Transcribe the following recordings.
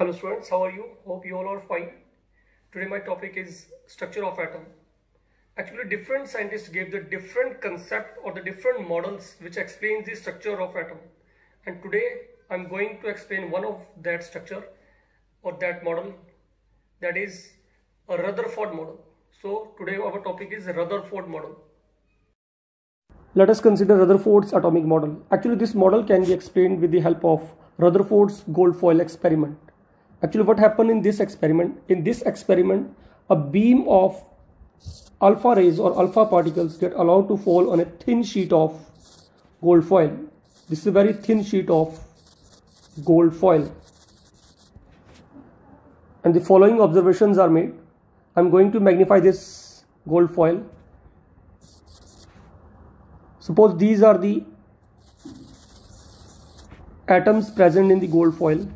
Hello students, how are you? Hope you all are fine. Today my topic is structure of atom. Actually, different scientists gave the different concept or the different models which explain the structure of atom. And today I'm going to explain one of that structure or that model, that is a Rutherford model. So today our topic is Rutherford model. Let us consider Rutherford's atomic model. Actually, this model can be explained with the help of Rutherford's gold foil experiment. Actually, what happened in this experiment? In this experiment, a beam of alpha rays or alpha particles get allowed to fall on a thin sheet of gold foil. This is a very thin sheet of gold foil. And the following observations are made. I'm going to magnify this gold foil. Suppose these are the atoms present in the gold foil.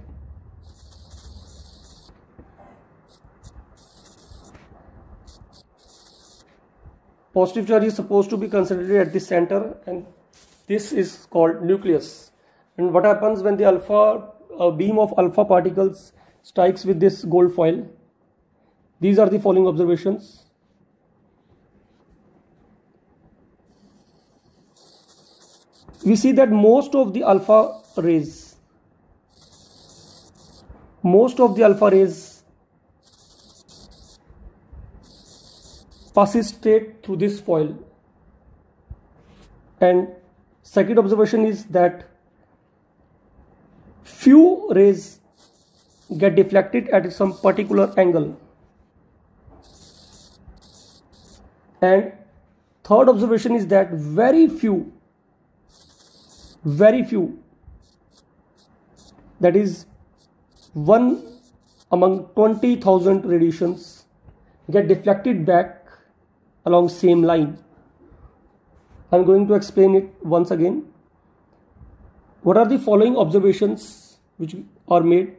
Positive charge is supposed to be concentrated at the center, and this is called nucleus. And what happens when the beam of alpha particles strikes with this gold foil? These are the following observations. We see that most of the alpha rays passes straight through this foil. And second observation is that few rays get deflected at some particular angle. And third observation is that very few, that is 1 among 20,000 radiations, get deflected back along same line. I'm going to explain it once again. What are the following observations which are made?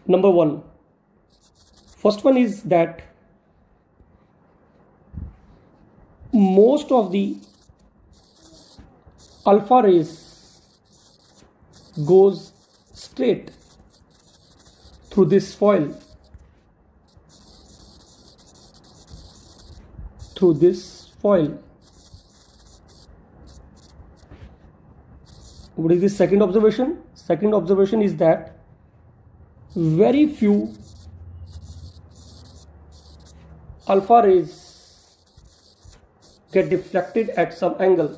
Number one. First one is that most of the alpha rays goes straight through this foil. What is the second observation? Second observation is that very few alpha rays get deflected at some angle.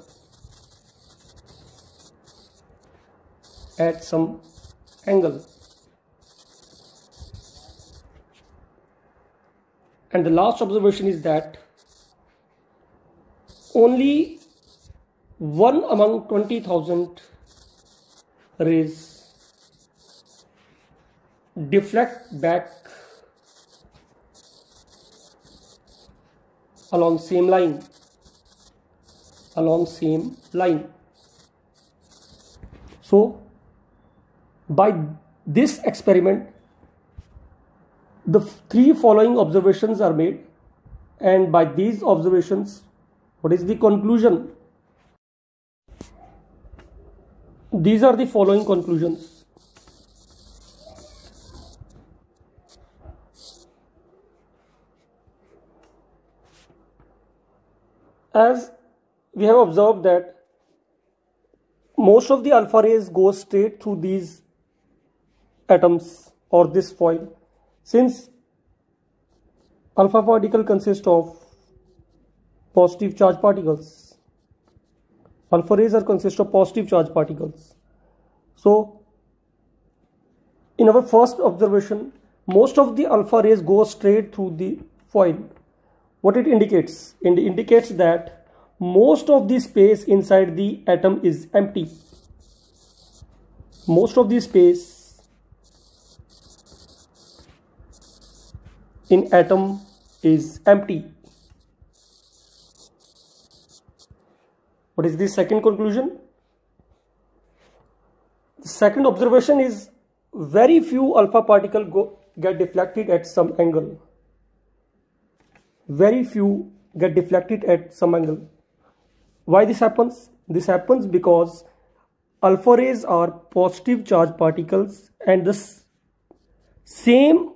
And the last observation is that only 1 among 20,000 rays deflect back along same line. So by this experiment, the three following observations are made, and by these observations, what is the conclusion? These are the following conclusions. As we have observed that most of the alpha rays go straight through these atoms or this foil. Since alpha particle consists of positive charge particles, alpha rays consist of positive charge particles. So in our first observation, most of the alpha rays go straight through the foil. What it indicates? It indicates that most of the space inside the atom is empty. Most of the space in atom is empty. What is the second conclusion? The second observation is very few alpha particles get deflected at some angle. Very few get deflected at some angle. Why this happens? This happens because alpha rays are positive charge particles and the same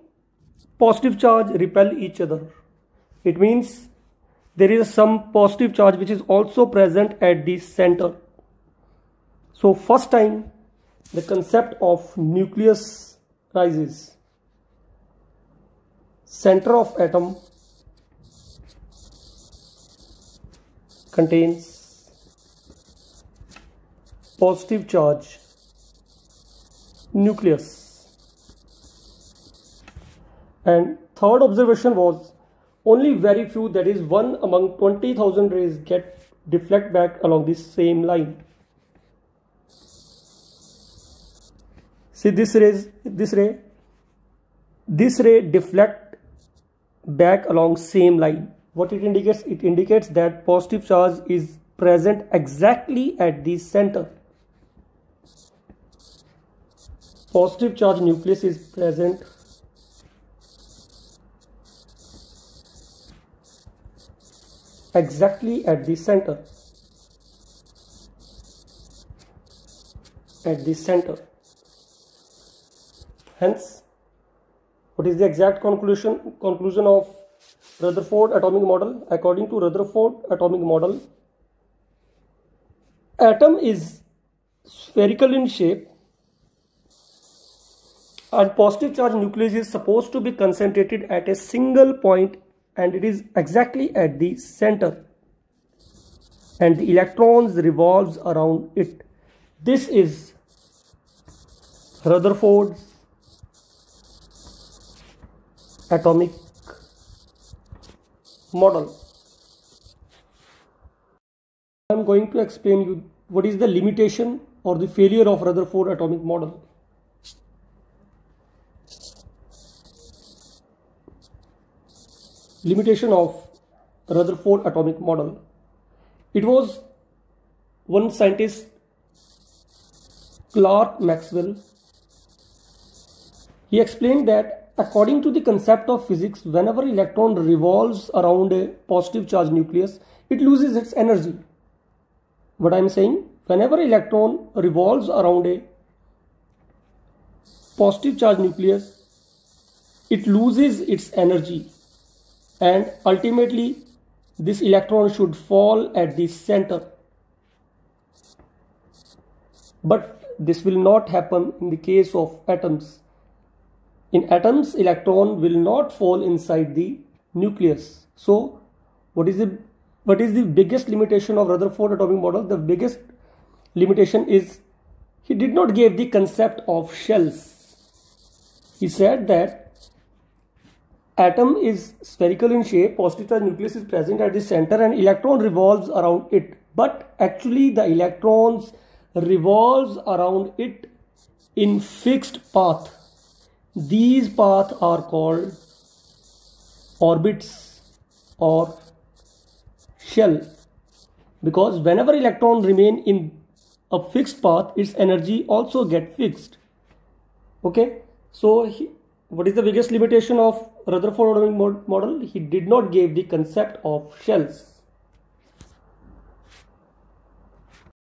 positive charge repel each other. It means there is some positive charge which is also present at the center. So first time the concept of nucleus rises. Center of atom contains positive charge nucleus. And third observation was only very few, that is 1 among 20,000 rays, get deflect back along this same line. See this ray deflect back along same line. What it indicates? It indicates that positive charge is present exactly at the center. Positive charge nucleus is present exactly at the center. Hence, what is the exact conclusion of Rutherford atomic model? According to Rutherford atomic model, atom is spherical in shape and positive charge nucleus is supposed to be concentrated at a single point, and it is exactly at the center, and the electrons revolves around it. This is Rutherford's atomic model. I am going to explain you what is the limitation or the failure of Rutherford atomic model. Limitation of Rutherford atomic model. It was one scientist, Clerk Maxwell. He explained that according to the concept of physics, whenever electron revolves around a positive charge nucleus, it loses its energy. What I am saying, whenever electron revolves around a positive charge nucleus, it loses its energy, and ultimately this electron should fall at the center. But this will not happen in the case of atoms. In atoms, electron will not fall inside the nucleus. So what is the biggest limitation of Rutherford atomic model? The biggest limitation is he did not give the concept of shells. He said that atom is spherical in shape, positive charge nucleus is present at the center, and electron revolves around it. But actually the electrons revolves around it in fixed path. These paths are called orbits or shell, because whenever electron remain in a fixed path, its energy also get fixed. Okay, so what is the biggest limitation of Rutherford atomic model? He did not give the concept of shells.